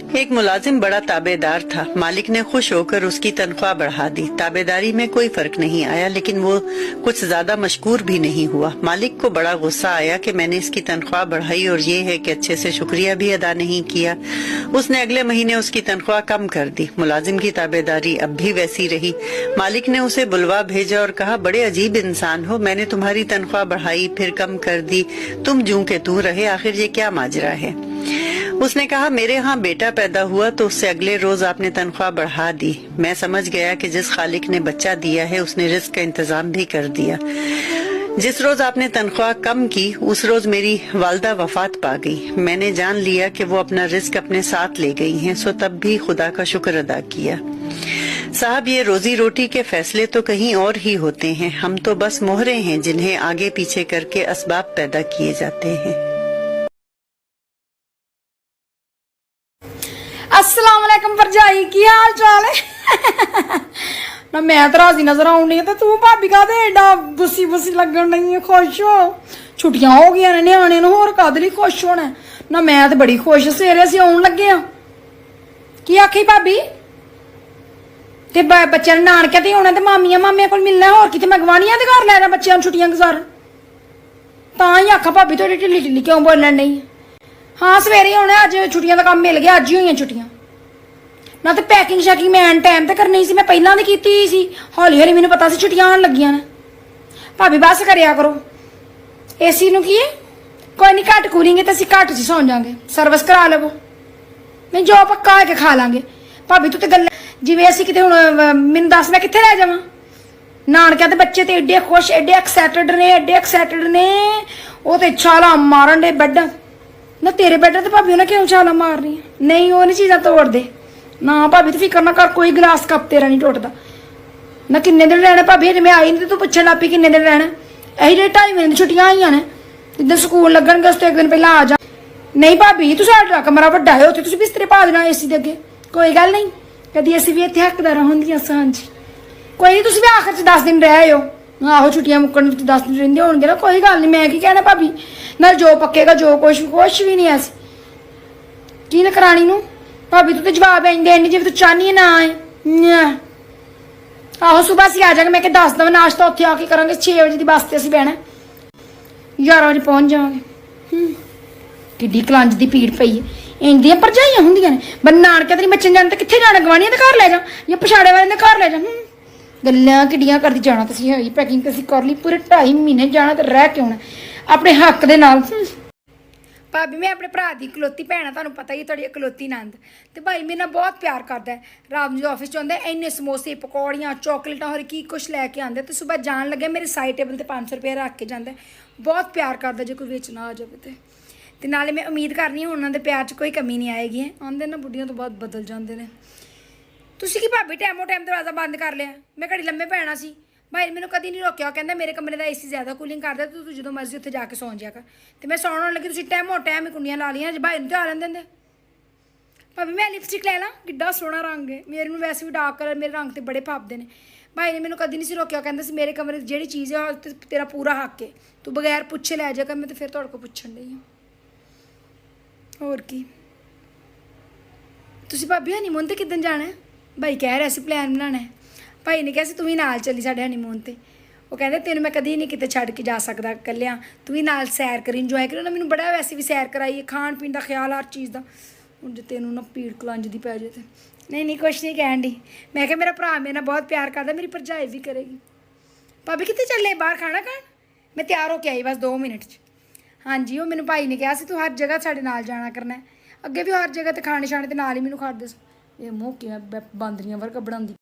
एक मुलाजिम बड़ा ताबेदार था। मालिक ने खुश होकर उसकी तनख्वाह बढ़ा दी। ताबेदारी में कोई फर्क नहीं आया, लेकिन वो कुछ ज्यादा मशकूर भी नहीं हुआ। मालिक को बड़ा गुस्सा आया कि मैंने इसकी तनख्वाह बढ़ाई और ये है कि अच्छे से शुक्रिया भी अदा नहीं किया। उसने अगले महीने उसकी तनख्वाह कम कर दी। मुलाजिम की ताबेदारी अब भी वैसी रही। मालिक ने उसे बुलवा भेजा और कहा, बड़े अजीब इंसान हो, मैंने तुम्हारी तनख्वाह बढ़ाई फिर कम कर दी, तुम जूं के तू रहे, आखिर ये क्या माजरा है। उसने कहा, मेरे यहाँ बेटा पैदा हुआ तो उससे अगले रोज आपने तनख्वाह बढ़ा दी। मैं समझ गया कि जिस खालिक ने बच्चा दिया है उसने रिस्क का इंतजाम भी कर दिया। जिस रोज आपने तनख्वाह कम की उस रोज मेरी वालदा वफात पा गई। मैंने जान लिया कि वो अपना रिस्क अपने साथ ले गई हैं, सो तब भी खुदा का शुक्र अदा किया। साहब, ये रोजी रोटी के फैसले तो कहीं और ही होते हैं, हम तो बस मोहरे हैं जिन्हें आगे पीछे करके असबाब पैदा किए जाते हैं। अस्सलाम वालेकुम भरजाई, की हाल चाल है? ना मैं तो राजी नजर आउनी है, तो तू भाभी का एडा बुसी बुसी लगन नहीं है। खुश हो, छुट्टियां हो गई ने न्याणे नूं, होर काहदे लई खुश होना। ना मैं तो बड़ी खुश, सवेरे असीं आउण लगे आ। की आखी भाभी? ते बच्चों ने नानके ते आउणा ते मामियां मामियां कोल मिलना, होर किते मैं गवानियां दे घर लै जां बच्चों नूं छुट्टियां गुजार। तां ही आखा भाभी थोड़ी ढिल्ली ढिल्ली क्यों बोलन नहीं। हाँ सवेरे आना, अज छुट्टियां का काम मिल गया, अज ही हुई छुट्टियां। ना तो पैकिंग शैकिंग मैं एंड टाइम ते करनी सी, मैं पहला भी की हौली हौली, मैनू पता सी छुट्टियां आने लगियां ने। भाभी बस करया करो, एसी नूं की है, कोई नहीं घट कूलिंग तो असीं घट च सौ जांगे, सर्विस करा लवो, नहीं जो पक्का है के खा लांगे। भाभी तू तो गल जिवें असीं किते हुण मैनू दस मैं कित्थे लै जावां। नानकियां दे बच्चे तो एडे खुश, एडे एक्साइटेड ने, एडे एक्साइटेड ने, वो तो छाला मारन डे बैड ना। तेरे बेटे तो भाभी ने क्यों छाला मारनी? नहीं, वो नहीं चीज़ा तोड़ दे ना। भाभी तो फिक्र ना कर, कोई गिलास कप तेरा नहीं टुटदा ना। किन्ने दिन रहना भाभी? अजे मैं आई नहीं तो तू पुछन लग पई किन्ने दिन रहना। यही 2.5 महीने की छुट्टियां आईयां ने, जिद्दन स्कूल लगणगे उस तो एक दिन पहला आ जा। नहीं भाभी, तू साडा कमरा वड्डा है, उत्थे तुसीं बिस्तरे पा देना एसी दे अगे, कोई गल नहीं। कदी असीं भी इत्थे हकदारां होंदियां सां जी। कोई नहीं, तुसीं भी आखिर च 10 दिन रह आयो। आहो छुट्टियां मुक्कण 10 दिन रहिंदे होणगे ना, कोई गल नहीं। मैं की कहना भाभी नाल, जो पक्केगा जो कुछ भी नहीं ऐसी की ना करानी नूं। भाभी तू तो जवाब आएंगे नहीं, जिवें तू चाहनी है ना आए। आहो सुबह असीं आ जाएंगे, मैं कि 10 दा नाश्ता उत्थे आके करांगे। 6 बजे की बस ते असीं बहना, 11 बजे पहुंच जावांगे। किड्डी कलंज दी पीड़ पई है। इंदियां भरजाइयां हुंदियां ने, बन्ना नानके ते बच्चे जाने ते कित्थे जाना, गवानियां दे घर लै जा या पछाड़े वाले दे घर लै जा। गल्लां किड्डियां करदी जाना तुसीं, होई पैकिंग असीं कर ली, पूरे 2.5 महीने जाना ते रह के आउणा अपने हक दे नाल। भाभी मैं अपने भरा दी इकलौती भैन आ, तुहानूं पता ही तुहाडी इकलौती नंद। ते भाई मेरे नाल बहुत प्यार करदा है। रात नूं ऑफिस च आउंदा, इन्ने समोसे पकौड़ियां चॉकलेटां होर की कुछ लैके आंदा, ते सुबह जान लगे मेरे साइड टेबल ते 500 रुपया रख के जांदा। बहुत प्यार करदा, जे कोई विच ना आ जावे ते नाले मैं उम्मीद करनी हूँ उन्हां दे प्यार च कोई कमी नहीं आएगी। आंदे ना बुढ़ियां तो बाद बदल जाते हैं। तुसीं की भाभी टाइमो टाइम दरवाज़ा बंद कर लिया? मैं घड़ी लम्मे पैना सी, भाई मैंने कभी नहीं रोकिया, कहता मेरे कमरे का एसी ज़्यादा कूलिंग करता, तू जो मर्जी उत्थे जाके सौ जाया कर। तो मैं सौन लगी, तुसीं टाइमो टाइम ही कुंडियां ला लियां, भाई नूं ते आ लैन देंदे। भाभी मैं लिपस्टिक लै ला, किड्डा सोहना रंग है मेरे नूं, वैसे भी डार्क कलर मेरे रंग तो बड़े फापदे ने। भाई ने मैनू कभी नहीं रोकिया, कहता सी मेरे कमरे जी चीज़ है तेरा पूरा हक है, तू बगैर पुछे लै जा कर। मैं तो फिर तुहाडे कोल पुछण डई हां, होर की। तुसीं भाभी हनीमून ते किदन जाना है? भाई कह रहा सी प्लैन बनाना है। भाई ने कहा सी तू भी नाल चली साडे हनीमून ते। वो कहते तेन मैं कभी नहीं किते छड्ड के जा सकदा कल्लियां, तू भी नाल सैर करी, इंजॉय करी। उन्हें मैनू बड़ा वैसे भी सैर कराई है, खाण पीण का ख्याल हर चीज़ का। हुण जे तेनू ना पीड़ कलंज दी पै जाए तो नहीं कुछ नहीं कहण डी। मैं क्या मेरा भरा मेरे नाल बहुत प्यार करदा, मेरी भरजाई भी करेगी। भाभी कित्थे चले? बाहर खाना खाण? मैं तैयार होके आई बस 2 मिनट च। हाँ जी, वो मैनू भाई ने कहा तू हर जगह साडे नाल जाना करना है। अगे भी हर जगह तो खाने शाने ते नाल ही मैनू खड़दे। ये मूँह किवें बांदरियां वर्गा बनांदी